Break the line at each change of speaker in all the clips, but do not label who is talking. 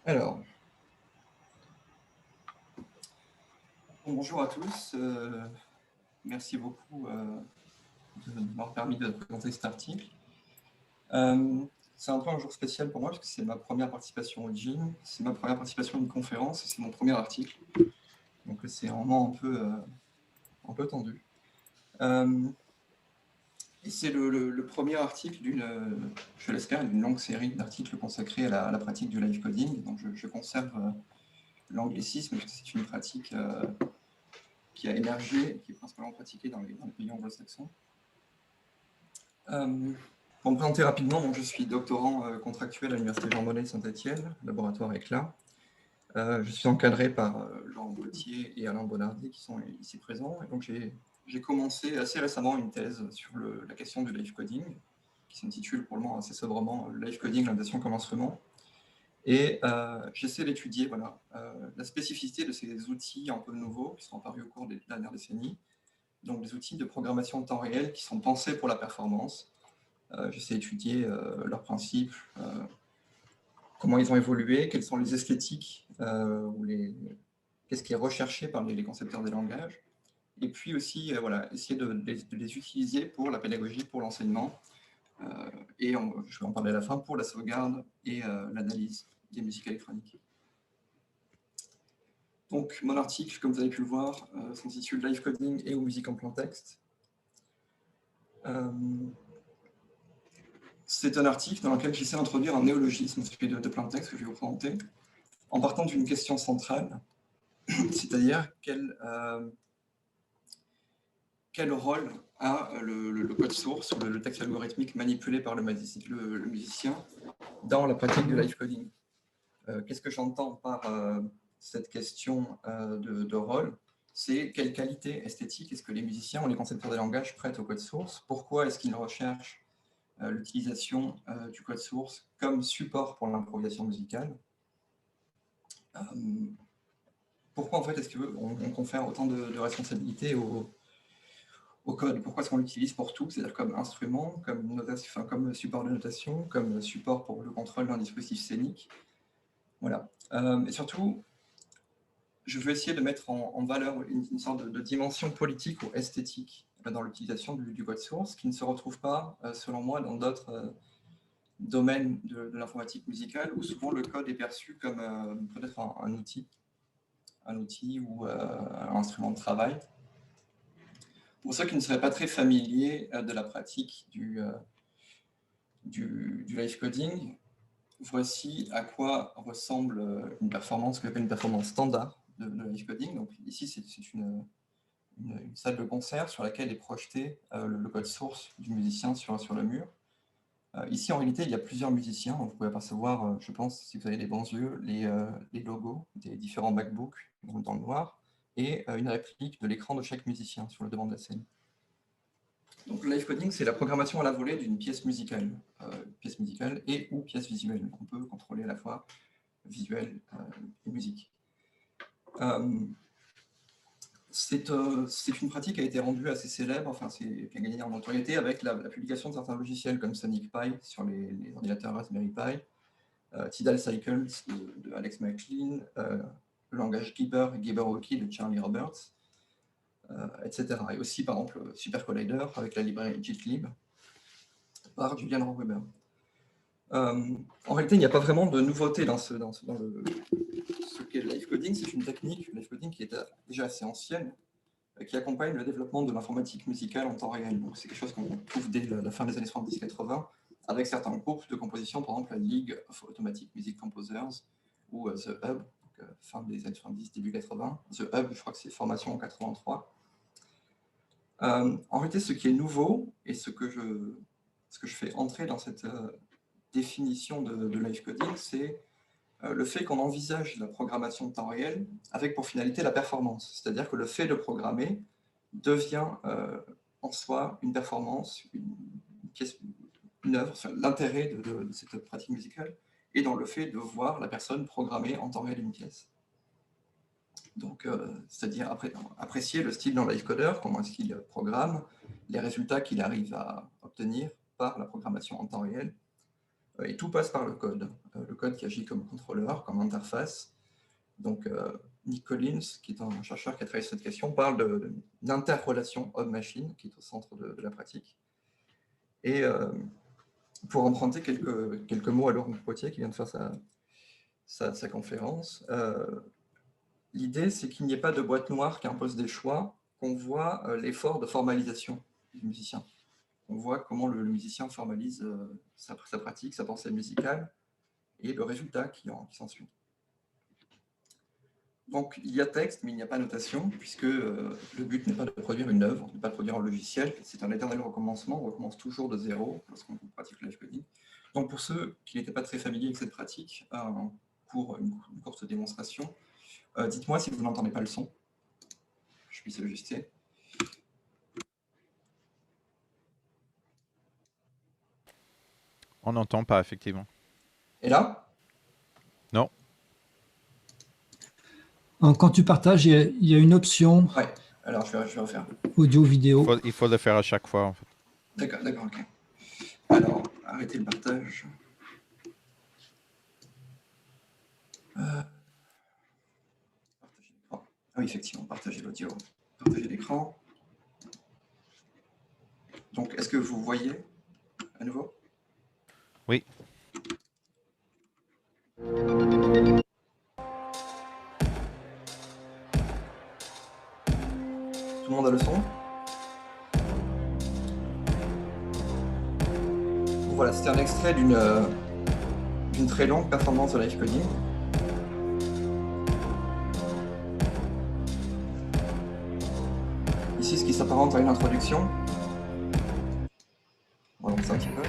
Alors, bonjour à tous. Merci beaucoup de m'avoir permis de présenter cet article. C'est un peu un jour spécial pour moi parce que c'est ma première participation au GIM, c'est ma première participation à une conférence et c'est mon premier article. Donc c'est vraiment un peu tendu. Et c'est le premier article je l'espère, d'une longue série d'articles consacrés à la pratique du live coding. Donc je conserve l'anglicisme parce que c'est une pratique qui a émergé, qui est principalement pratiquée dans les pays anglo-saxons. Pour me présenter rapidement, donc je suis doctorant contractuel à l'Université Jean Monnet de Saint-Étienne, laboratoire ECLA. Je suis encadré par Laurent Gauthier et Alain Bonardi qui sont ici présents. Et donc j'ai commencé assez récemment une thèse sur la question du live coding, qui s'intitule pour le moment assez sobrement Live coding, l'adaptation comme instrument. Et j'essaie d'étudier la spécificité de ces outils un peu nouveaux qui sont apparus au cours des dernières décennies, donc des outils de programmation en temps réel qui sont pensés pour la performance. J'essaie d'étudier leurs principes, comment ils ont évolué, quelles sont les esthétiques, qu'est-ce qui est recherché par les concepteurs des langages, et puis aussi essayer de les utiliser pour la pédagogie, pour l'enseignement, et je vais en parler à la fin, pour la sauvegarde et l'analyse des musiques électroniques. Donc, mon article, comme vous avez pu le voir, s'intitule Live coding et ou musique en plein texte. C'est un article dans lequel j'essaie d'introduire un néologisme, celui de plein texte que je vais vous présenter, en partant d'une question centrale, c'est-à-dire quel rôle a le code source, ou le texte algorithmique manipulé par le musicien dans la pratique du live coding. Qu'est-ce que j'entends par cette question de rôle? C'est quelle qualité esthétique est-ce que les musiciens ou les concepteurs des langages prêtent au code source? Pourquoi est-ce qu'ils recherchent l'utilisation du code source comme support pour l'improvisation musicale? Pourquoi en fait est-ce qu'on confère autant de responsabilités au code? Pourquoi est-ce qu'on l'utilise pour tout, c'est-à-dire comme instrument, comme support de notation, comme support pour le contrôle d'un dispositif scénique? Voilà. Et surtout, je veux essayer de mettre en valeur une sorte de dimension politique ou esthétique dans l'utilisation du code source, qui ne se retrouve pas, selon moi, dans d'autres domaines de l'informatique musicale, où souvent le code est perçu comme peut-être un outil ou un instrument de travail. Pour ceux qui ne seraient pas très familiers de la pratique du live coding, voici à quoi ressemble une performance, qu'on appelle une performance standard de live coding. Donc ici, c'est une salle de concert sur laquelle est projeté le code source du musicien sur le mur. Ici, en réalité, il y a plusieurs musiciens. Vous pouvez apercevoir, je pense, si vous avez les bons yeux, les logos des différents MacBooks dans le noir et une réplique de l'écran de chaque musicien sur le devant de la scène. Donc, le live coding, c'est la programmation à la volée d'une pièce musicale et ou pièce visuelle. On peut contrôler à la fois visuel et musique. C'est une pratique qui a été rendue assez célèbre, qui a gagné en notoriété avec la publication de certains logiciels comme Sonic Pi sur les ordinateurs Raspberry Pi, Tidal Cycles de Alex McLean, le langage Gibberwoki de Charlie Roberts, etc. Et aussi, par exemple, Super Collider avec la librairie JITLib par Julian Rohrweber. En réalité, il n'y a pas vraiment de nouveauté dans ce qu'est le live coding. C'est une technique, le live coding, qui est déjà assez ancienne, qui accompagne le développement de l'informatique musicale en temps réel. Donc, c'est quelque chose qu'on trouve dès la fin des années 70-80, avec certains groupes de composition, par exemple la League of Automatic Music Composers ou The Hub, donc, fin des années 70, début 80. The Hub, je crois que c'est formation en 83. En réalité, ce qui est nouveau et ce que je fais entrer dans cette définition de live coding, c'est le fait qu'on envisage la programmation de temps réel avec pour finalité la performance. C'est-à-dire que le fait de programmer devient en soi une performance, une œuvre. L'intérêt de cette pratique musicale est dans le fait de voir la personne programmer en temps réel une pièce. Donc, c'est-à-dire apprécier le style d'un live coder, comment est-ce qu'il programme, les résultats qu'il arrive à obtenir par la programmation en temps réel, Et tout passe par le code qui agit comme contrôleur, comme interface. Donc, Nick Collins, qui est un chercheur qui a travaillé sur cette question, parle d'interrelation homme-machine, qui est au centre de la pratique. Et pour emprunter quelques mots à Laurent Potier, qui vient de faire sa conférence, l'idée, c'est qu'il n'y ait pas de boîte noire qui impose des choix, qu'on voit l'effort de formalisation du musicien. On voit comment le musicien formalise sa pratique, sa pensée musicale, et le résultat qui s'ensuit. Donc, il y a texte, mais il n'y a pas notation, puisque le but n'est pas de produire une œuvre, n'est pas de produire un logiciel, c'est un éternel recommencement, on recommence toujours de zéro lorsqu'on pratique le live coding. Donc, pour ceux qui n'étaient pas très familiers avec cette pratique, pour une courte démonstration, dites-moi si vous n'entendez pas le son, je puisse l'ajuster.
On n'entend pas, effectivement.
Et là?
Non.
Quand tu partages, il y a une option
Ouais, alors je vais refaire.
audio-vidéo.
Il faut le faire à chaque fois, en fait.
D'accord, ok. Alors, arrêtez le partage. Partager l'écran. Ah oui, effectivement, partager l'audio, partager l'écran. Donc, est-ce que vous voyez à nouveau?
Oui.
Tout le monde a le son? Voilà, c'était un extrait d'une très longue performance de live coding. Ici, ce qui s'apparente à une introduction. On va lancer un petit peu.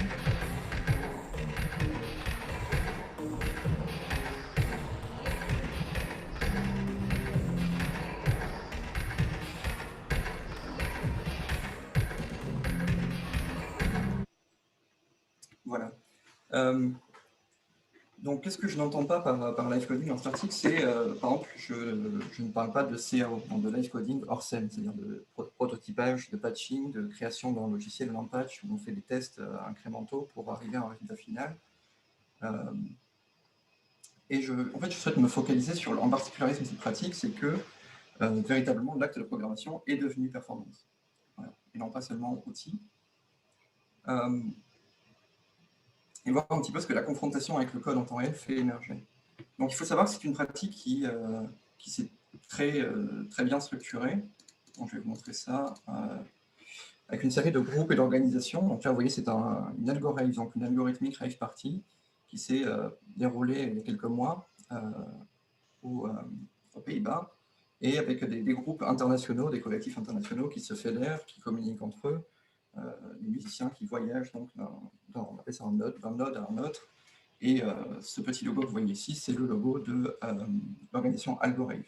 Voilà. Donc, qu'est-ce que je n'entends pas par live coding dans cet article? C'est, par exemple, je ne parle pas de CAO, donc de live coding hors scène, c'est-à-dire de prototypage, de patching, de création d'un logiciel en patch, où on fait des tests incrémentaux pour arriver à un résultat final. Et en fait, je souhaite me focaliser sur, en particularisme de cette pratique, c'est que véritablement, l'acte de programmation est devenu performance. Voilà. Et non pas seulement outil. Et voir un petit peu ce que la confrontation avec le code en temps réel fait émerger. Donc il faut savoir que c'est une pratique qui s'est très bien structurée. Donc, je vais vous montrer ça avec une série de groupes et d'organisations. Donc là, vous voyez, c'est une algorithme, donc une algorithmique rave party qui s'est déroulée il y a quelques mois aux Pays-Bas, et avec des groupes internationaux, des collectifs internationaux qui se fédèrent, qui communiquent entre eux, des musiciens qui voyagent donc on appelle ça d'un node à un autre. Et ce petit logo que vous voyez ici, c'est le logo de l'organisation Algorave.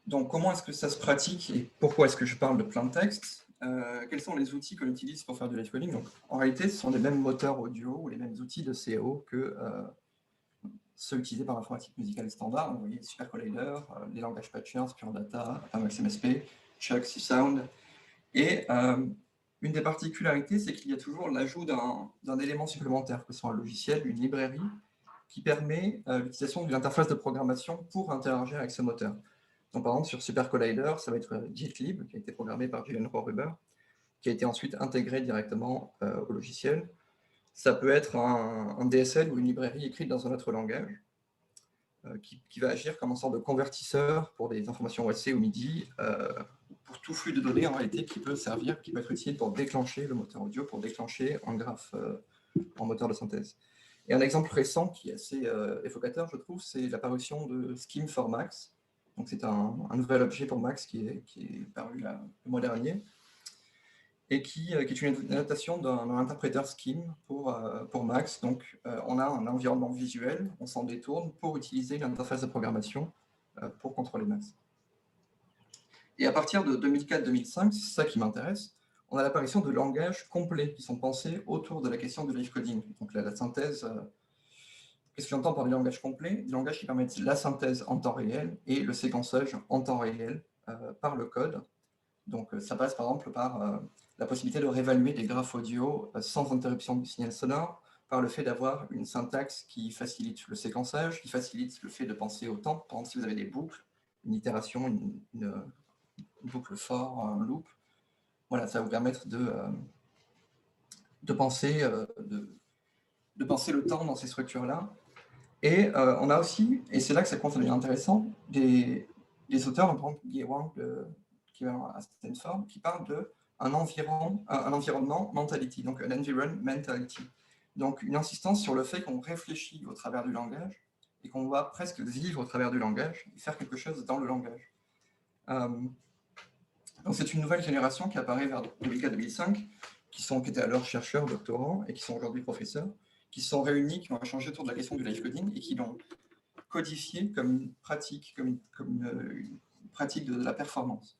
Donc, comment est-ce que ça se pratique et pourquoi est-ce que je parle de plein de textes? Quels sont les outils qu'on utilise pour faire du live coding? Donc, en réalité, ce sont les mêmes moteurs audio ou les mêmes outils de CO que ceux utilisés par l'informatique musicale standard. Donc, vous voyez, SuperCollider, les langages Patchers, Pure Data, MaxMSP, Chuck, C-Sound. Et une des particularités, c'est qu'il y a toujours l'ajout d'un élément supplémentaire, que ce soit un logiciel, une librairie, qui permet l'utilisation d'une interface de programmation pour interagir avec ce moteur. Donc, par exemple, sur SuperCollider, ça va être JITlib, qui a été programmé par Julian Rohruber, qui a été ensuite intégré directement au logiciel. Ça peut être un DSL ou une librairie écrite dans un autre langage, qui va agir comme une sorte de convertisseur pour des informations OSC ou MIDI, pour tout flux de données en réalité qui peut être utile pour déclencher le moteur audio, pour déclencher un graphe en moteur de synthèse. Et un exemple récent qui est assez évocateur, je trouve, c'est l'apparition de Scheme for Max. Donc c'est un nouvel objet pour Max qui est paru le mois dernier, et qui est une adaptation d'un interpréteur Scheme pour Max. Donc, on a un environnement visuel, on s'en détourne pour utiliser une interface de programmation pour contrôler Max. Et à partir de 2004-2005, c'est ça qui m'intéresse, on a l'apparition de langages complets qui sont pensés autour de la question du live coding. Donc, la synthèse, qu'est-ce que j'entends par des langages complets? Des langages qui permettent la synthèse en temps réel et le séquençage en temps réel par le code, Donc, ça passe par exemple par la possibilité de réévaluer des graphes audio sans interruption du signal sonore, par le fait d'avoir une syntaxe qui facilite le séquençage, qui facilite le fait de penser au temps. Par exemple, si vous avez des boucles, une itération, une boucle for, un loop, voilà, ça va vous permettre de penser le temps dans ces structures-là. Et on a aussi, et c'est là que ça commence à devenir intéressant, des auteurs, par exemple Guy Wang, qui va à Stanford, qui parlent d'un environnement mentality, donc un environment mentality. Donc une insistance sur le fait qu'on réfléchit au travers du langage et qu'on va presque vivre au travers du langage et faire quelque chose dans le langage. Donc c'est une nouvelle génération qui apparaît vers 2004-2005, qui étaient alors chercheurs, doctorants, et qui sont aujourd'hui professeurs, qui sont réunis, qui ont échangé autour de la question du live coding, et qui l'ont codifié comme une pratique, une pratique de la performance.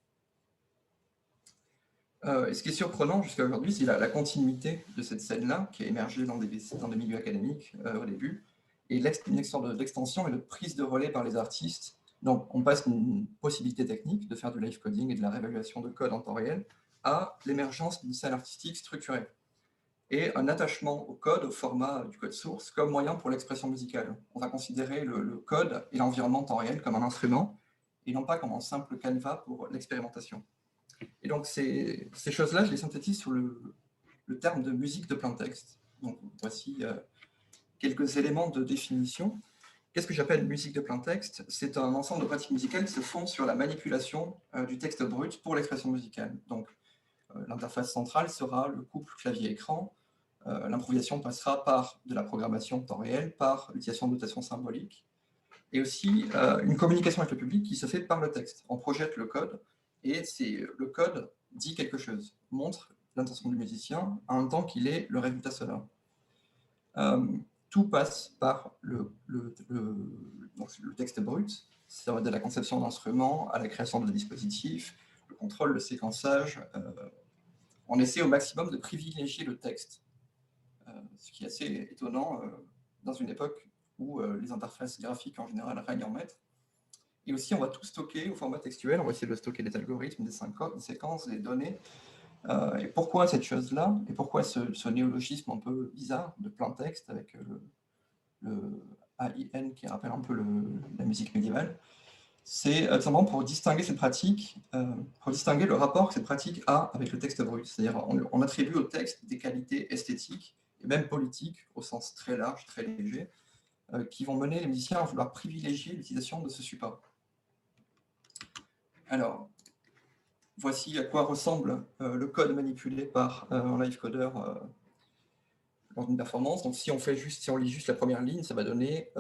Et ce qui est surprenant jusqu'à aujourd'hui, c'est la continuité de cette scène-là, qui a émergé dans des milieux académiques au début, et une sorte d'extension et de prise de relais par les artistes. Donc, on passe d'une possibilité technique de faire du live coding et de la réévaluation de code en temps réel à l'émergence d'une scène artistique structurée et un attachement au code, au format du code source, comme moyen pour l'expression musicale. On va considérer le code et l'environnement en temps réel comme un instrument et non pas comme un simple canevas pour l'expérimentation. Et donc, ces choses-là, je les synthétise sur le terme de musique de plein texte. Donc, voici quelques éléments de définition. Qu'est-ce que j'appelle musique de plein texte? C'est un ensemble de pratiques musicales qui se fondent sur la manipulation du texte brut pour l'expression musicale. Donc, l'interface centrale sera le couple clavier-écran. L'improvisation passera par de la programmation en temps réel, par l'utilisation de notation symbolique, et aussi une communication avec le public qui se fait par le texte. On projette le code, et le code dit quelque chose, montre l'intention du musicien en même temps qu'il est le résultat sonore. Tout passe par le texte brut, ça va de la conception d'instruments à la création de dispositifs, le contrôle, le séquençage. On essaie au maximum de privilégier le texte, ce qui est assez étonnant dans une époque où les interfaces graphiques en général règnent en maître. Et aussi, on va tout stocker au format textuel, on va essayer de stocker des algorithmes, des séquences, des données. Et pourquoi cette chose-là? Et pourquoi ce néologisme un peu bizarre de plein texte avec le AIN qui rappelle un peu la musique médiévale? C'est tout simplement pour distinguer cette pratique, pour distinguer le rapport que cette pratique a avec le texte brut. C'est-à-dire on attribue au texte des qualités esthétiques et même politiques, au sens très large, très léger, qui vont mener les musiciens à vouloir privilégier l'utilisation de ce support. Alors, voici à quoi ressemble le code manipulé par un live coder dans une performance. Donc, si on lit juste la première ligne, ça va donner,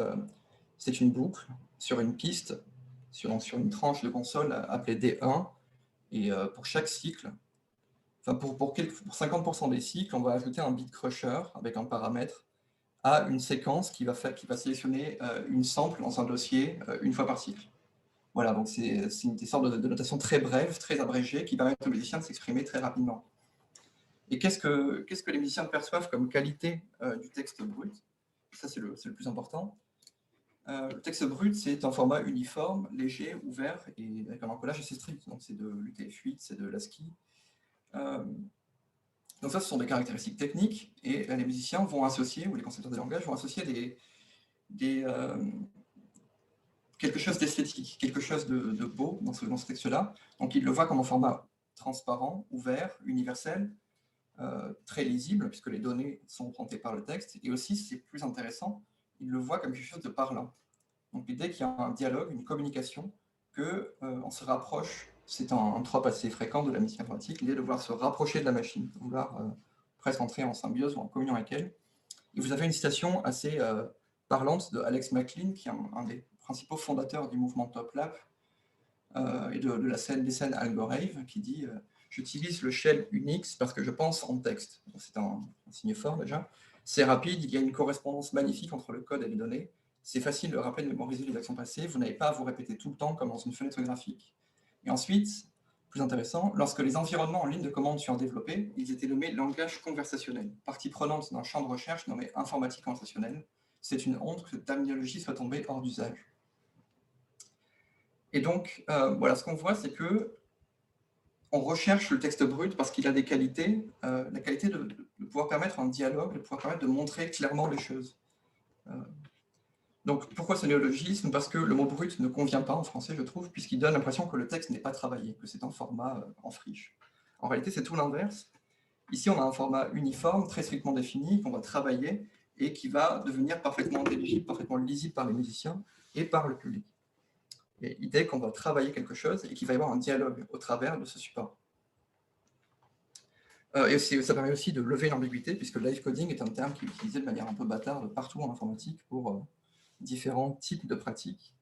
c'est une boucle sur une piste, sur une tranche de console appelée D1, et pour chaque cycle, enfin pour 50% des cycles, on va ajouter un bit crusher avec un paramètre à une séquence qui va sélectionner une sample dans un dossier une fois par cycle. Voilà, donc c'est une sorte de notation très brève, très abrégée, qui permet aux musiciens de s'exprimer très rapidement. Et qu'est-ce que les musiciens perçoivent comme qualité du texte brut? Ça, c'est le plus important. Le texte brut, c'est un format uniforme, léger, ouvert, et avec un encodage assez strict. Donc c'est de l'UTF-8, c'est de l'ASCII. Donc ça, ce sont des caractéristiques techniques, et les musiciens vont associer, ou les concepteurs des langages vont associer quelque chose d'esthétique, quelque chose de beau dans ce texte-là. Donc ils le voient comme un format transparent, ouvert, universel, très lisible, puisque les données sont représentées par le texte, et aussi, c'est plus intéressant, ils le voient comme quelque chose de parlant. Donc l'idée qu'il y a un dialogue, une communication, qu'on se rapproche, c'est un trope assez fréquent de la musique informatique, l'idée de vouloir se rapprocher de la machine, de vouloir presque entrer en symbiose ou en communion avec elle. Et vous avez une citation assez parlante de Alex McLean, qui est un des principaux fondateurs du mouvement Top Lap et des scènes Algorave, qui dit j'utilise le shell Unix parce que je pense en texte. C'est un signe fort déjà. C'est rapide, il y a une correspondance magnifique entre le code et les données. C'est facile de rappeler, de mémoriser les actions passées. Vous n'avez pas à vous répéter tout le temps comme dans une fenêtre graphique. Et ensuite, plus intéressant, lorsque les environnements en ligne de commande furent développés, ils étaient nommés langage conversationnel, partie prenante d'un champ de recherche nommé informatique conversationnelle. C'est une honte que cette terminologie soit tombée hors d'usage. Et donc, voilà, ce qu'on voit, c'est que on recherche le texte brut parce qu'il a des qualités, la qualité de pouvoir permettre un dialogue, de pouvoir permettre de montrer clairement les choses. Donc, pourquoi ce néologisme? Parce que le mot brut ne convient pas en français, je trouve, puisqu'il donne l'impression que le texte n'est pas travaillé, que c'est un format en friche. En réalité, c'est tout l'inverse. Ici, on a un format uniforme, très strictement défini, qu'on va travailler et qui va devenir parfaitement intelligible, parfaitement lisible par les musiciens et par le public. Et l'idée qu'on va travailler quelque chose et qu'il va y avoir un dialogue au travers de ce support. Et ça permet aussi de lever l'ambiguïté, puisque live coding est un terme qui est utilisé de manière un peu bâtarde partout en informatique pour différents types de pratiques.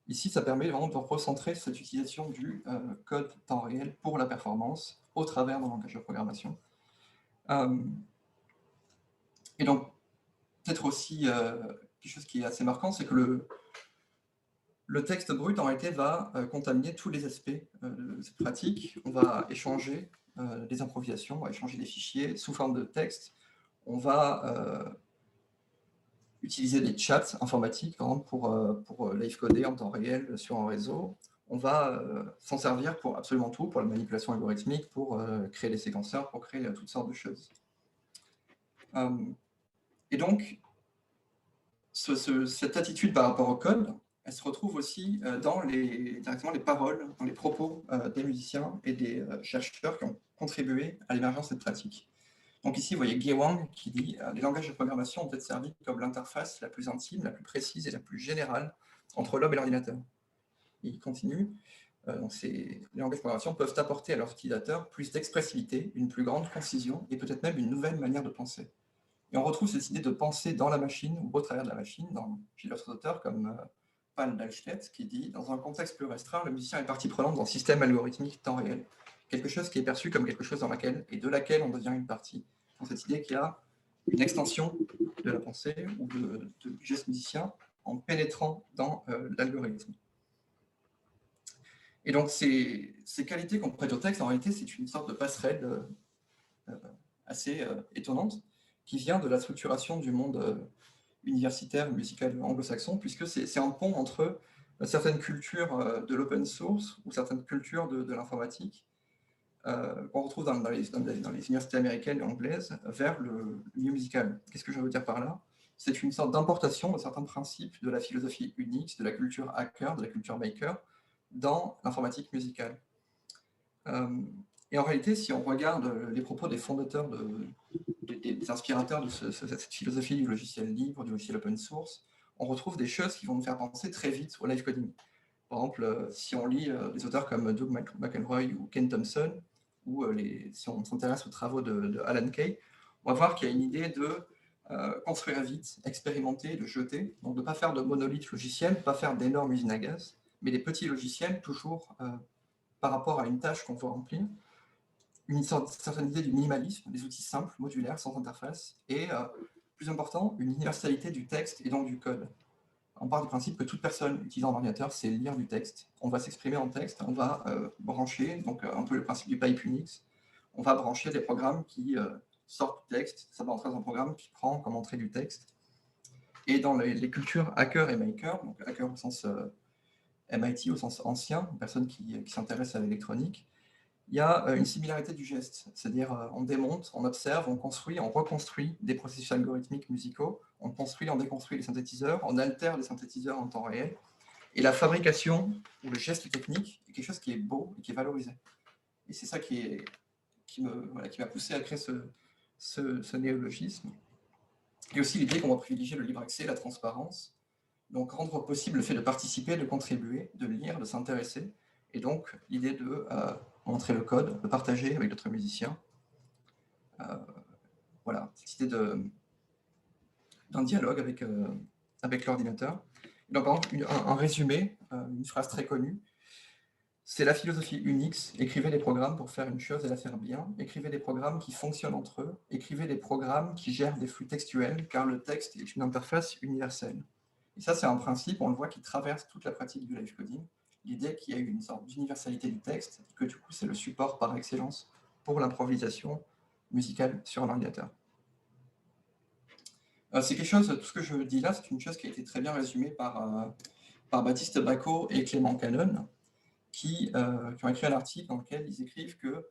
Ici, ça permet vraiment de recentrer cette utilisation du code temps réel pour la performance au travers d'un langage de programmation. Et donc, peut-être aussi quelque chose qui est assez marquant, c'est que le texte brut, en réalité, va contaminer tous les aspects de cette pratique. On va échanger des improvisations, on va échanger des fichiers sous forme de texte. On va utiliser des chats informatiques, par exemple, pour live coder en temps réel sur un réseau. On va s'en servir pour absolument tout, pour la manipulation algorithmique, pour créer des séquenceurs, pour créer toutes sortes de choses. Et donc, cette attitude par rapport au code, elle se retrouve aussi directement les paroles, dans les propos des musiciens et des chercheurs qui ont contribué à l'émergence de cette pratique. Donc ici, vous voyez Ge Wang qui dit « Les langages de programmation ont été servis comme l'interface la plus intime, la plus précise et la plus générale entre l'homme et l'ordinateur. » Il continue les langages de programmation peuvent apporter à leurs utilisateurs plus d'expressivité, une plus grande concision et peut-être même une nouvelle manière de penser. » Et on retrouve cette idée de penser dans la machine ou au travers de la machine chez d'autres auteurs comme Pan Dalstedt qui dit « Dans un contexte plus restreint, le musicien est partie prenante dans le système algorithmique temps réel. Quelque chose qui est perçu comme quelque chose de laquelle on devient une partie. » Donc cette idée qu'il y a une extension de la pensée ou du geste musicien en pénétrant dans l'algorithme. Et donc ces qualités qu'on prête au texte, en réalité, c'est une sorte de passerelle assez étonnante qui vient de la structuration du monde universitaire musical anglo-saxon, puisque c'est un pont entre certaines cultures de l'open source ou certaines cultures de l'informatique qu'on retrouve dans les universités américaines et anglaises vers le milieu musical. Qu'est-ce que je veux dire par là? C'est une sorte d'importation de certains principes de la philosophie Unix, de la culture hacker, de la culture maker, dans l'informatique musicale. Et en réalité, si on regarde les propos des fondateurs, des inspirateurs de cette philosophie du logiciel libre, du logiciel open source, on retrouve des choses qui vont nous faire penser très vite au live coding. Par exemple, si on lit des auteurs comme Doug McElroy ou Ken Thompson, ou si on s'intéresse aux travaux de Alan Kay, on va voir qu'il y a une idée de construire vite, expérimenter, de jeter, donc de ne pas faire de monolithes logiciels, pas faire d'énormes usines à gaz, mais des petits logiciels, toujours par rapport à une tâche qu'on veut remplir, une certaine idée du minimalisme, des outils simples, modulaires, sans interface, et, plus important, une universalité du texte et donc du code. On part du principe que toute personne utilisant un ordinateur sait lire du texte. On va s'exprimer en texte, on va brancher, donc un peu le principe du pipe Unix, on va brancher des programmes qui sortent du texte, ça va entrer dans un programme qui prend comme entrée du texte. Et dans les cultures hacker et maker, donc hacker au sens MIT, au sens ancien, personne qui s'intéresse à l'électronique, il y a une similarité du geste, c'est-à-dire on démonte, on observe, on construit, on reconstruit des processus algorithmiques musicaux, on construit, on déconstruit les synthétiseurs, on altère les synthétiseurs en temps réel, et la fabrication ou le geste technique est quelque chose qui est beau et qui est valorisé. Et c'est ça qui m'a poussé à créer ce néologisme. Et aussi l'idée qu'on va privilégier le libre accès, la transparence, donc rendre possible le fait de participer, de contribuer, de lire, de s'intéresser, et donc l'idée de montrer le code, de partager avec d'autres musiciens. Voilà, cette idée d'un dialogue avec l'ordinateur. Donc, par exemple, un résumé, une phrase très connue, c'est la philosophie Unix, écrivez des programmes pour faire une chose et la faire bien, écrivez des programmes qui fonctionnent entre eux, écrivez des programmes qui gèrent des flux textuels, car le texte est une interface universelle. Et ça, c'est un principe, on le voit, qui traverse toute la pratique du live coding, l'idée qu'il y a une sorte d'universalité du texte, et que du coup, c'est le support par excellence pour l'improvisation musicale sur un ordinateur. C'est quelque chose, tout ce que je dis là, c'est une chose qui a été très bien résumée par Baptiste Bacot et Clément Cannon, qui ont écrit un article dans lequel ils écrivent que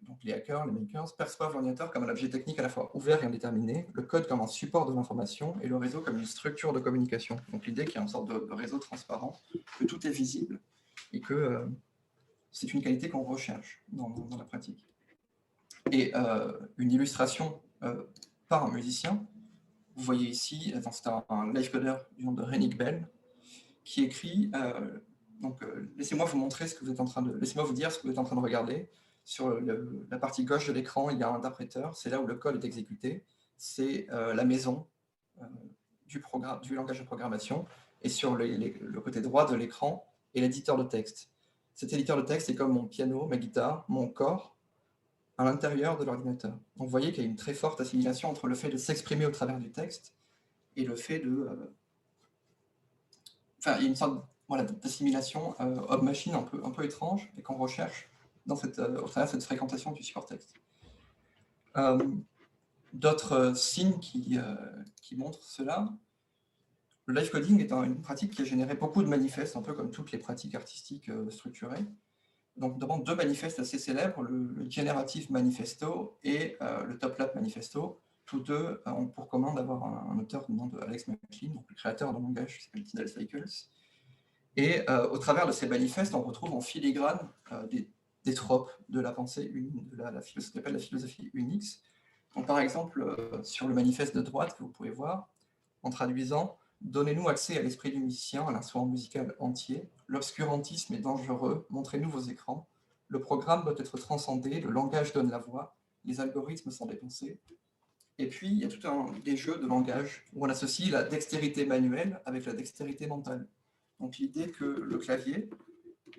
donc les hackers, les makers, perçoivent l'ordinateur comme un objet technique à la fois ouvert et indéterminé, le code comme un support de l'information et le réseau comme une structure de communication. Donc l'idée qu'il y a une sorte de réseau transparent, que tout est visible et que c'est une qualité qu'on recherche dans la pratique. Et une illustration par un musicien, vous voyez ici, c'est un live coder du nom de Rennick Bell, qui écrit, laissez-moi vous montrer ce que vous êtes en train de, laissez-moi vous dire ce que vous êtes en train de regarder. Sur la partie gauche de l'écran, il y a un interpréteur, c'est là où le code est exécuté, c'est la maison du langage de programmation, et sur le côté droit de l'écran est l'éditeur de texte. Cet éditeur de texte est comme mon piano, ma guitare, mon corps, à l'intérieur de l'ordinateur. Donc vous voyez qu'il y a une très forte assimilation entre le fait de s'exprimer au travers du texte et le fait de... il y a une sorte d'assimilation homme-machine un peu étrange et qu'on recherche au travers de cette fréquentation du support texte. D'autres signes qui montrent cela. Le live coding est une pratique qui a généré beaucoup de manifestes, un peu comme toutes les pratiques artistiques structurées. Donc, notamment 2 manifestes assez célèbres, le Generative Manifesto et le Top Lab Manifesto. Tous deux ont pour commun d'avoir un auteur du nom de Alex McLean, donc le créateur d'un langage qui s'appelle Tidal Cycles. Et au travers de ces manifestes, on retrouve en filigrane des tropes de la pensée, ce qu'on appelle la philosophie Unix. Donc, par exemple, sur le manifeste de droite que vous pouvez voir, en traduisant « Donnez-nous accès à l'esprit du musicien, à l'instrument musical entier. L'obscurantisme est dangereux. Montrez-nous vos écrans. Le programme doit être transcendé. Le langage donne la voix. Les algorithmes sont dépensés. » Et puis, il y a tout des jeux de langage où on associe la dextérité manuelle avec la dextérité mentale. Donc, l'idée que le clavier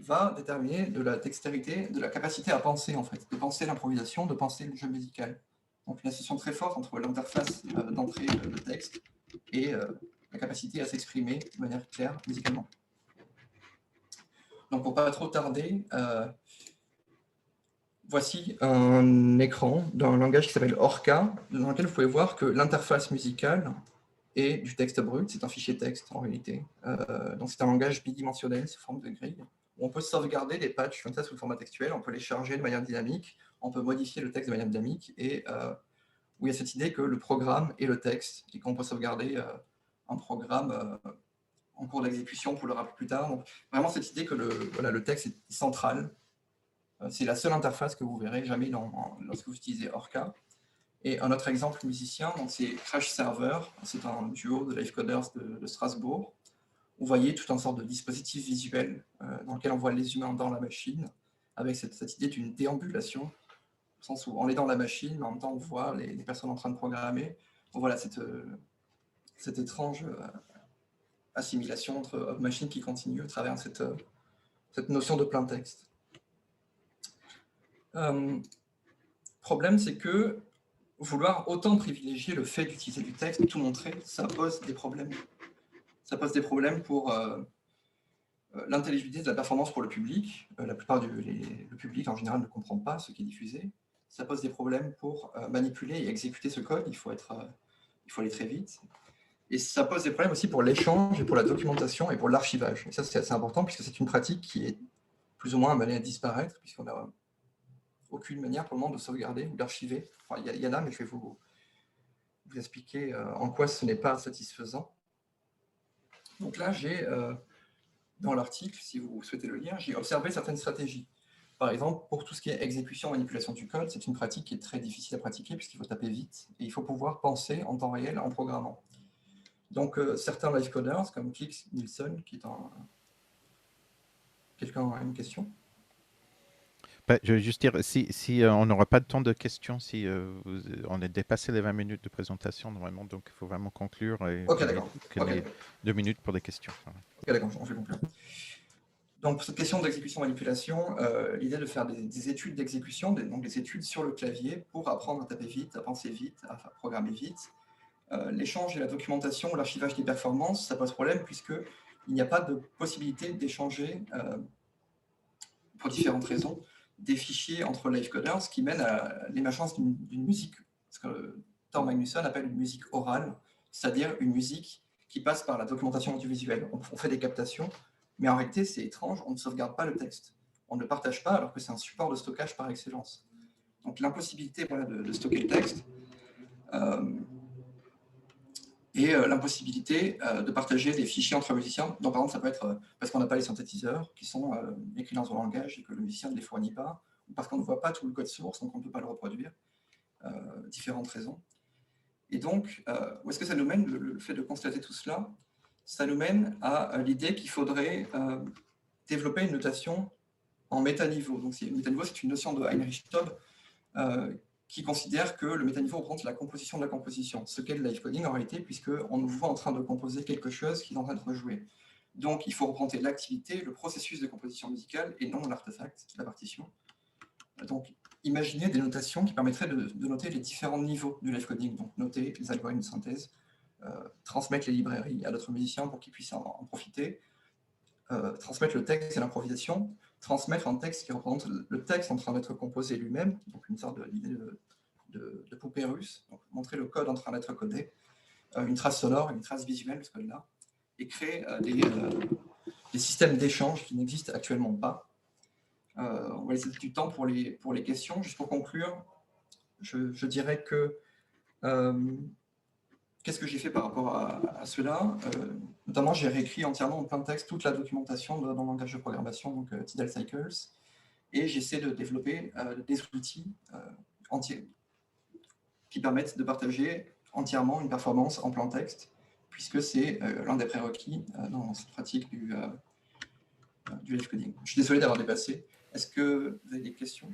va déterminer de la dextérité, de la capacité à penser, en fait, de penser l'improvisation, de penser le jeu musical. Donc, une association très forte entre l'interface d'entrée de texte et la capacité à s'exprimer de manière claire musicalement. Donc, pour ne pas trop tarder, voici un écran d'un langage qui s'appelle Orca, dans lequel vous pouvez voir que l'interface musicale est du texte brut, c'est un fichier texte en réalité. Donc, c'est un langage bidimensionnel sous forme de grille. On peut sauvegarder des patchs comme ça sous format textuel, on peut les charger de manière dynamique, on peut modifier le texte de manière dynamique, et où il y a cette idée que le programme est le texte, et qu'on peut sauvegarder un programme en cours d'exécution pour le rappeler plus tard. Donc, vraiment cette idée que le texte est central. C'est la seule interface que vous verrez jamais lorsque vous utilisez Orca. Et un autre exemple musicien, c'est Crash Server, c'est un duo de live coders de Strasbourg. Vous voyez tout un sorte de dispositif visuel dans lequel on voit les humains dans la machine, avec cette idée d'une déambulation, au sens où on est dans la machine, mais en même temps on voit les personnes en train de programmer. Donc voilà, cette étrange assimilation entre homme-machine qui continue à travers cette notion de plein texte. Problème, c'est que vouloir autant privilégier le fait d'utiliser du texte, tout montrer, ça pose des problèmes. Ça pose des problèmes pour l'intelligibilité de la performance pour le public. La plupart le public, en général, ne comprend pas ce qui est diffusé. Ça pose des problèmes pour manipuler et exécuter ce code. Il faut aller très vite. Et ça pose des problèmes aussi pour l'échange et pour la documentation et pour l'archivage. Et ça, c'est assez important puisque c'est une pratique qui est plus ou moins amenée à disparaître, puisqu'on n'a aucune manière pour le moment de sauvegarder ou d'archiver. Enfin, il y en a, mais je vais vous expliquer en quoi ce n'est pas satisfaisant. Donc là, j'ai, dans l'article, si vous souhaitez le lire, j'ai observé certaines stratégies. Par exemple, pour tout ce qui est exécution, manipulation du code, c'est une pratique qui est très difficile à pratiquer puisqu'il faut taper vite et il faut pouvoir penser en temps réel en programmant. Donc, certains live coders, comme Klix Nielsen, qui est Quelqu'un a une question ?
Je veux juste dire, si on n'aura pas de temps de questions, si on a dépassé les 20 minutes de présentation normalement, donc il faut vraiment conclure. Et
ok, d'accord.
2 minutes pour des questions.
Ok, d'accord, on fait conclure. Donc, pour cette question d'exécution-manipulation, l'idée de faire des études d'exécution, donc des études sur le clavier pour apprendre à taper vite, à penser vite, à programmer vite. L'échange et la documentation ou l'archivage des performances, ça pose problème puisqu'il n'y a pas de possibilité d'échanger, pour différentes raisons, des fichiers entre live coders, ce qui mène à l'émergence d'une musique, ce que Thor Magnusson appelle une musique orale, c'est-à-dire une musique qui passe par la documentation audiovisuelle. On fait des captations, Mais en réalité, c'est étrange, on ne sauvegarde pas le texte. On ne le partage pas alors que c'est un support de stockage par excellence. Donc l'impossibilité de stocker le texte et l'impossibilité de partager des fichiers entre musiciens. Donc par exemple, ça peut être parce qu'on n'a pas les synthétiseurs qui sont écrits dans un langage et que le musicien ne les fournit pas, ou parce qu'on ne voit pas tout le code source, donc on ne peut pas le reproduire. Différentes raisons. Et donc, où est-ce que ça nous mène, le fait de constater tout cela? Ça nous mène à l'idée qu'il faudrait développer une notation en métaniveau. Donc, métaniveau, c'est une notion de Heinrich Taube qui considère que le métaniveau représente la composition de la composition, ce qu'est le live coding en réalité, puisqu'on nous voit en train de composer quelque chose qui est en train d'être joué. Donc, il faut représenter l'activité, le processus de composition musicale, et non l'artefact, la partition. Donc, imaginez des notations qui permettraient de noter les différents niveaux du live coding, donc noter les algorithmes de synthèse, transmettre les librairies à d'autres musiciens pour qu'ils puissent en profiter, transmettre le texte et l'improvisation, transmettre un texte qui représente le texte en train d'être composé lui-même, donc une sorte d'idée de poupée russe, donc montrer le code en train d'être codé, une trace sonore, une trace visuelle de ce code-là, et créer des systèmes d'échange qui n'existent actuellement pas. On va laisser du temps pour les questions. Juste pour conclure, je dirais que qu'est-ce que j'ai fait par rapport à cela? Notamment, j'ai réécrit entièrement en plein texte toute la documentation dans le langage de programmation, donc Tidal Cycles, et j'essaie de développer des outils entiers qui permettent de partager entièrement une performance en plein texte, puisque c'est l'un des prérequis dans cette pratique du live coding. Je suis désolé d'avoir dépassé. Est-ce que vous avez des questions?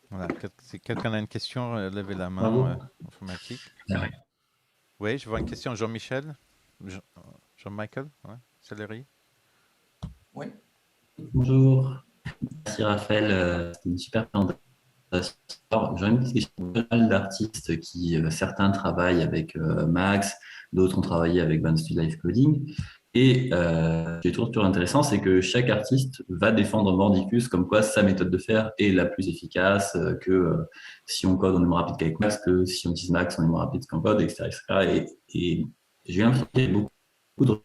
Voilà. Si quelqu'un a une question, levez la main informatique. Oui, je vois une question. Jean-Michel, Jean-Michael, Saleri.
Oui.
Bonjour. Merci Raphaël, c'était une super présentation. J'aurais une petite question. Pas mal d'artistes qui, certains travaillent avec Max, d'autres ont travaillé avec Banstudio Live Coding. Et ce qui est toujours intéressant, c'est que chaque artiste va défendre Mordicus comme quoi sa méthode de faire est la plus efficace, que si on code, on est moins rapide qu'avec Max, que si on utilise Max, on est moins rapide qu'en code, etc. Et j'ai l'impression qu'il y a beaucoup de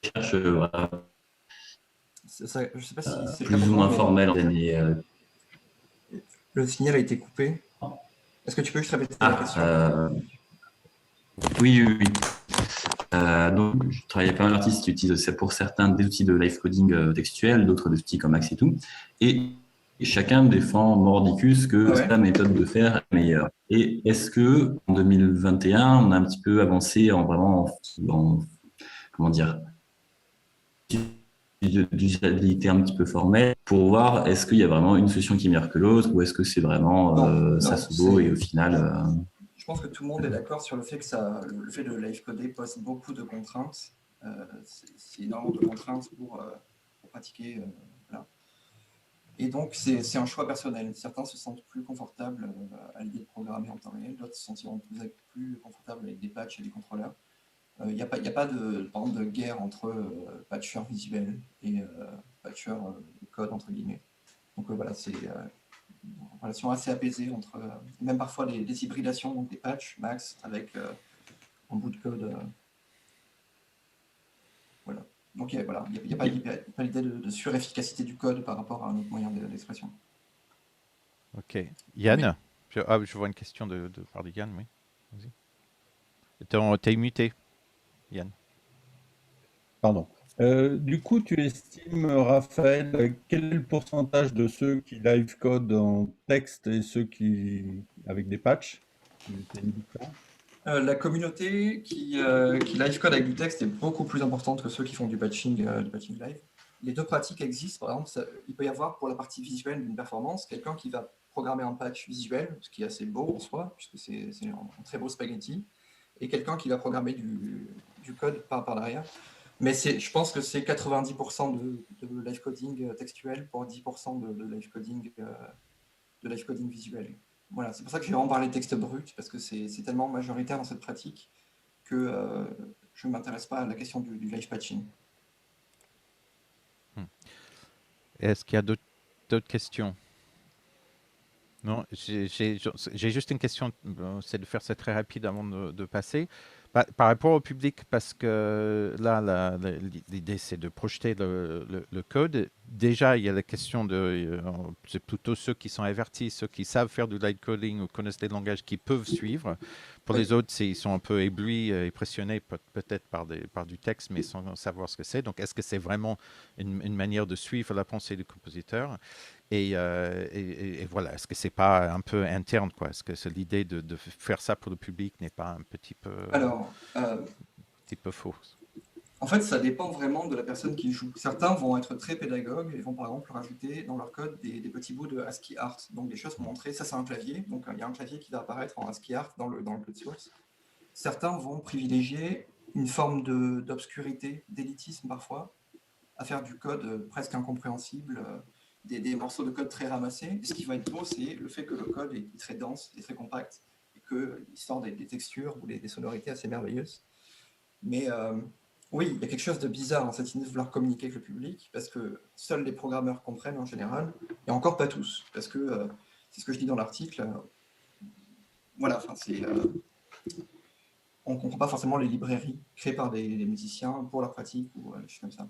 recherches
je ne sais pas si c'est
plus ou moins formelles.
Le signal a été coupé. Est-ce que tu peux juste répéter la question?
Oui. Donc, je travaille avec pas mal d'artistes qui utilisent pour certains des outils de live coding textuel, d'autres des outils comme Max et tout. Et chacun défend mordicus que sa méthode de faire est meilleure. Et est-ce que en 2021, on a un petit peu avancé en comment dire, d'usabilité un petit peu formelle pour voir est-ce qu'il y a vraiment une solution qui est meilleure que l'autre ou est-ce que c'est vraiment ça se vaut et au final.
Je pense que tout le monde est d'accord sur le fait que le fait de live coder pose beaucoup de contraintes. C'est énormément de contraintes pour pratiquer. Voilà. Et donc, c'est un choix personnel. Certains se sentent plus confortables à l'idée de programmer en temps réel, d'autres se sentiront plus confortables avec des patchs et des contrôleurs. Il n'y a pas par exemple, de guerre entre patchers visuels et patchers de code, entre guillemets. Donc voilà, c'est une relation assez apaisée entre, même parfois des hybridations, donc des patchs Max avec un bout de code. Voilà. Donc il n'y a pas l'idée de surefficacité du code par rapport à un autre moyen d'expression.
Ok. Yann, oui. Je vois une question de part de Yann, oui. Vas-y. T'es muté, Yann.
Pardon. Du coup, tu estimes, Raphaël, quel est le pourcentage de ceux qui live code en texte et ceux qui avec des patchs?
La communauté qui live code avec du texte est beaucoup plus importante que ceux qui font du patching live. Les deux pratiques existent. Par exemple, il peut y avoir pour la partie visuelle d'une performance quelqu'un qui va programmer un patch visuel, ce qui est assez beau en soi, puisque c'est un très beau spaghetti, et quelqu'un qui va programmer du code par derrière. Mais je pense que c'est 90% de live coding textuel pour 10% de live coding visuel. Voilà, c'est pour ça que j'ai vraiment parlé de texte brut, parce que c'est tellement majoritaire dans cette pratique que je ne m'intéresse pas à la question du live patching.
Est-ce qu'il y a d'autres questions? Non, j'ai juste une question, c'est de faire ça très rapide avant de passer. Par rapport au public, parce que là, l'idée, c'est de projeter le code. Déjà, il y a la question de... c'est plutôt ceux qui sont avertis, ceux qui savent faire du light coding ou connaissent les langages qui peuvent suivre. Pour les autres, ils sont un peu éblouis, impressionnés peut-être par du texte, mais sans savoir ce que c'est. Donc, est-ce que c'est vraiment une manière de suivre la pensée du compositeur ? Et voilà, est-ce que c'est pas un peu interne, quoi? Est-ce que l'idée de faire ça pour le public n'est pas un petit peu,
Alors,
fausse?
en fait, ça dépend vraiment de la personne qui joue. Certains vont être très pédagogues et vont par exemple rajouter dans leur code des petits bouts de ASCII art. Donc des choses pour montrer, ça c'est un clavier, donc il y a un clavier qui va apparaître en ASCII art dans le code source. Certains vont privilégier une forme d'obscurité, d'élitisme parfois, à faire du code presque incompréhensible, des morceaux de code très ramassés. Et ce qui va être beau, c'est le fait que le code est très dense, est très compact, et qu'il sort des textures ou des sonorités assez merveilleuses. Mais oui, il y a quelque chose de bizarre dans cette idée de vouloir communiquer avec le public, parce que seuls les programmeurs comprennent en général, et encore pas tous, parce que c'est ce que je dis dans l'article. Voilà, enfin on ne comprend pas forcément les librairies créées par des musiciens pour leur pratique ou des choses comme ça.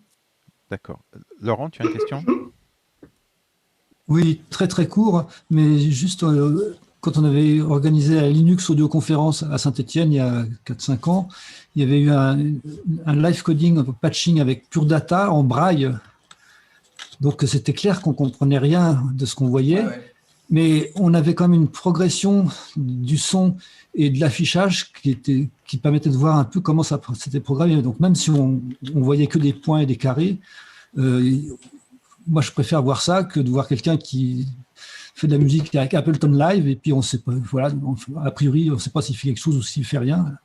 D'accord. Laurent, tu as une question?
Oui, très très court, mais juste quand on avait organisé la Linux audioconférence à Saint-Etienne il y a 4-5 ans, il y avait eu un live coding, un patching avec Pure Data en braille. Donc c'était clair qu'on ne comprenait rien de ce qu'on voyait, mais on avait quand même une progression du son et de l'affichage qui permettait de voir un peu comment ça s'était programmé. Donc même si on voyait que des points et des carrés, moi je préfère voir ça que de voir quelqu'un qui fait de la musique avec Ableton Live et puis on sait pas, voilà, a priori on ne sait pas s'il fait quelque chose ou s'il fait rien.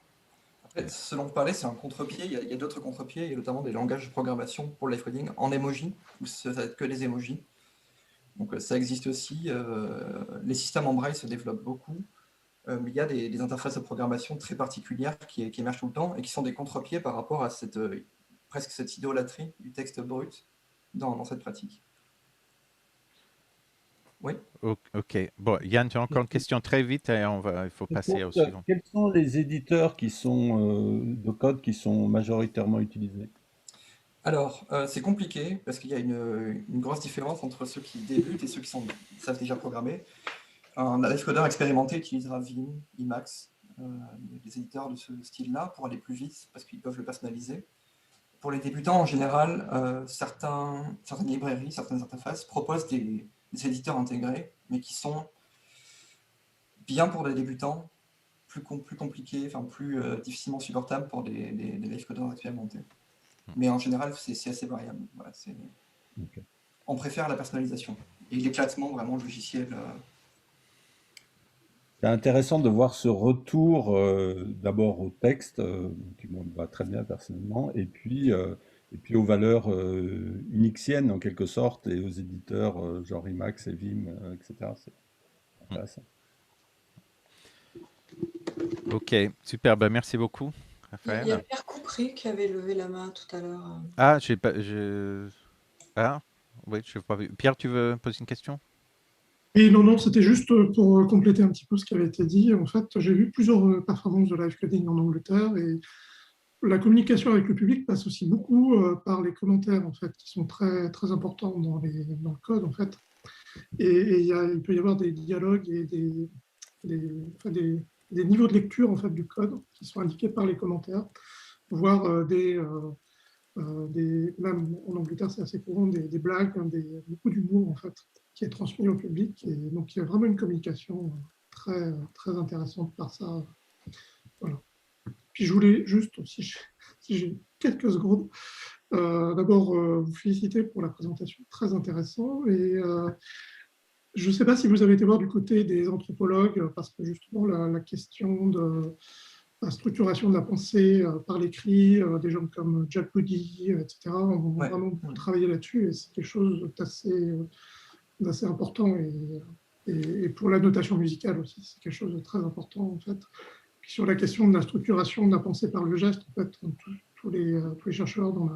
En fait, selon vous parlez, c'est un contre-pied. Il y a d'autres contre-pieds, il y a notamment des langages de programmation pour le live coding en emoji, où ça va être que les emojis. Donc ça existe aussi. Les systèmes en braille se développent beaucoup. Mais il y a des interfaces de programmation très particulières qui émergent tout le temps et qui sont des contre-pieds par rapport à presque cette idolâtrie du texte brut dans cette pratique. Oui.
Ok. Bon, Yann, tu as encore une question très vite et il faut passer au suivant.
Quels sont les éditeurs de code qui sont majoritairement utilisés?
Alors, c'est compliqué parce qu'il y a une grosse différence entre ceux qui débutent et ceux qui savent déjà programmer. Un live codeur expérimenté utilisera Vim, Emacs, les éditeurs de ce style-là pour aller plus vite parce qu'ils peuvent le personnaliser. Pour les débutants, en général, certaines librairies, certaines interfaces proposent des éditeurs intégrés, mais qui sont bien pour des débutants, plus compliqués, enfin plus difficilement supportables pour des live codeurs expérimentés. Mais en général, c'est assez variable. Voilà, okay. On préfère la personnalisation et l'éclatement vraiment logiciel.
C'est intéressant de voir ce retour d'abord au texte, qui me va très bien personnellement, et puis aux valeurs unixiennes en quelque sorte, et aux éditeurs genre Emacs et Vim, etc. C'est intéressant.
Ok, super, ben, merci beaucoup, Raphaël.
Il y a Pierre Coupré qui avait levé la main tout à l'heure.
Ah, oui, je n'ai pas vu. Pierre, tu veux poser une question?
Et non, c'était juste pour compléter un petit peu ce qui avait été dit. En fait, j'ai vu plusieurs performances de live coding en Angleterre et la communication avec le public passe aussi beaucoup par les commentaires, en fait, qui sont très, très importants dans le code, en fait. Et il peut y avoir des dialogues et des niveaux de lecture, en fait, du code qui sont indiqués par les commentaires, voire même en Angleterre, c'est assez courant, des blagues, beaucoup d'humour, en fait, qui est transmis au public. Et donc, il y a vraiment une communication très, très intéressante par ça. Voilà. Puis, je voulais juste, si j'ai quelques secondes, d'abord vous féliciter pour la présentation très intéressante. Et je ne sais pas si vous avez été voir du côté des anthropologues, parce que justement, la question de la structuration de la pensée par l'écrit, des gens comme Jack Woody, etc., ont vraiment beaucoup travaillé là-dessus, et c'est quelque chose d'assez important, et pour la notation musicale aussi, c'est quelque chose de très important, en fait. Puis sur la question de la structuration de la pensée par le geste, en fait, tous les chercheurs dans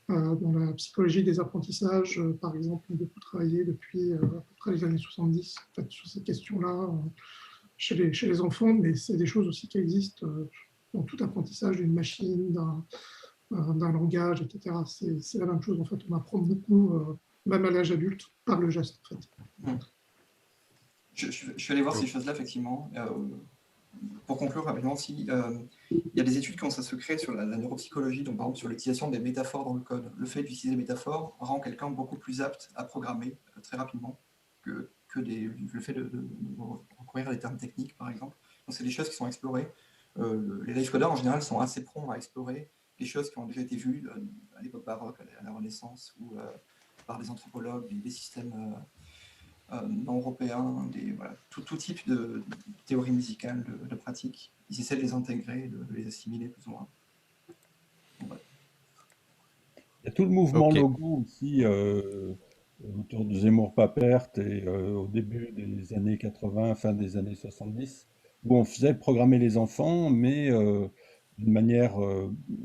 la psychologie des apprentissages, par exemple, ont beaucoup travaillé depuis à peu près les années 70, en fait, sur ces questions-là, chez les enfants, mais c'est des choses aussi qui existent dans tout apprentissage d'une machine, d'un langage, etc. C'est la même chose, en fait. On apprend beaucoup, même à l'âge adulte, par le geste, en fait.
Je suis allé voir ces choses-là, effectivement. Pour conclure rapidement, il y a des études qui commencent à se créer sur la neuropsychologie, donc par exemple sur l'utilisation des métaphores dans le code. Le fait d'utiliser des métaphores rend quelqu'un beaucoup plus apte à programmer très rapidement que le fait de recourir à des termes techniques, par exemple. Donc c'est des choses qui sont explorées. Les life coders, en général, sont assez prompts à explorer des choses qui ont déjà été vues à l'époque baroque, à la Renaissance, ou par des anthropologues, des systèmes non européens, voilà, tout type de théorie musicale, de pratique. Ils essaient de les intégrer, de les assimiler plus ou moins. Donc, voilà.
Il y a tout le mouvement
Ok.
logo aussi autour de Zemmour Papert et au début des années 80, fin des années 70, où on faisait programmer les enfants, mais d'une manière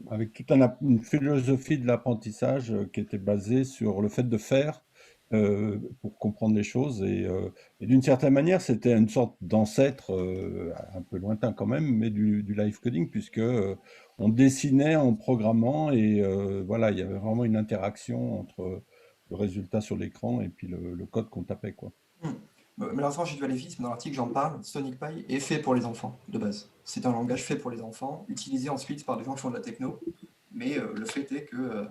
avec toute une philosophie de l'apprentissage qui était basée sur le fait de faire pour comprendre les choses. Et d'une certaine manière, c'était une sorte d'ancêtre un peu lointain quand même, mais du live coding, puisque on dessinait en programmant et voilà, il y avait vraiment une interaction entre le résultat sur l'écran et puis le code qu'on tapait, quoi.
Malheureusement, j'ai dû aller vite, mais dans l'article, j'en parle. SonicPy est fait pour les enfants, de base. C'est un langage fait pour les enfants, utilisé ensuite par des gens qui font de la techno. Mais le fait est que